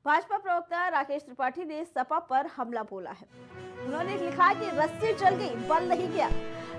भाजपा प्रवक्ता राकेश त्रिपाठी ने सपा पर हमला बोला है। उन्होंने लिखा कि रस्सी चल गई, बल नहीं गया।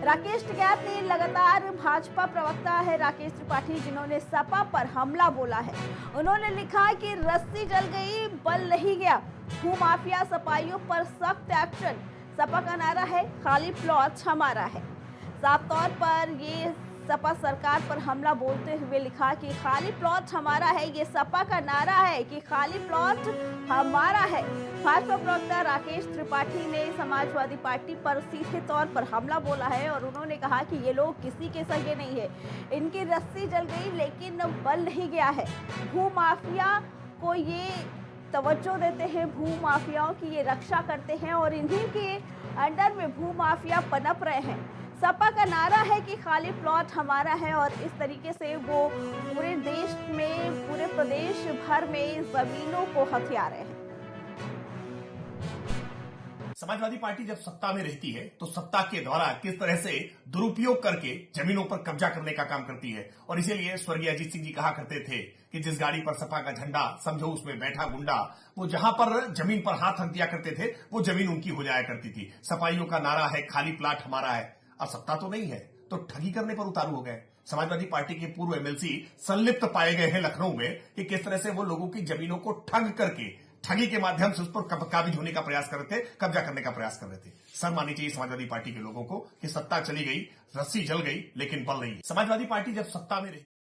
राकेश टिकैत ने लगातार भाजपा प्रवक्ता है राकेश त्रिपाठी, जिन्होंने सपा पर हमला बोला है। उन्होंने लिखा कि रस्सी जल गई, बल नहीं गया। भूमाफिया सपाइयों पर सख्त एक्शन। सपा का नारा है, खाली प्लॉट हमारा है। साफ तौर पर ये सपा सरकार पर हमला बोलते हुए लिखा कि खाली प्लॉट हमारा है। ये सपा का नारा है कि खाली प्लॉट हमारा है। भाजपा प्रवक्ता राकेश त्रिपाठी ने समाजवादी पार्टी पर सीधे तौर पर हमला बोला है और उन्होंने कहा कि ये लोग किसी के सगे नहीं है। इनकी रस्सी जल गई लेकिन बल नहीं गया है। भूमाफिया को ये तवज्जो देते हैं, भूमाफियाओं की ये रक्षा करते हैं और इन्हीं के अंडर में भूमाफिया पनप रहे हैं। सपा का नारा है कि खाली प्लॉट हमारा है और इस तरीके से वो पूरे देश में, पूरे प्रदेश भर में जमीनों को हथिया रहे हैं। समाजवादी पार्टी जब सत्ता में रहती है तो सत्ता के द्वारा किस तरह से दुरुपयोग करके जमीनों पर कब्जा करने का काम करती है। और इसीलिए स्वर्गीय अजीत सिंह जी कहा करते थे कि जिस गाड़ी पर सपा का झंडा, समझो उसमें बैठा गुंडा। वो जहां पर जमीन पर हाथ रख दिया करते थे वो जमीन उनकी हो जाया करती थी। सपाइयों का नारा है, खाली प्लाट हमारा है। अब सत्ता तो नहीं है तो ठगी करने पर उतारू हो गए। समाजवादी पार्टी के पूर्व एमएलसी संलिप्त पाए गए हैं लखनऊ में कि किस तरह से वो लोगों की जमीनों को ठग करके, ठगी के माध्यम से उस पर काबिज होने का प्रयास कर रहे थे, कब्जा करने का प्रयास कर रहे थे। सर माननी चाहिए समाजवादी पार्टी के लोगों को कि सत्ता चली गई, रस्सी जल गई लेकिन बल नहीं। समाजवादी पार्टी जब सत्ता में रही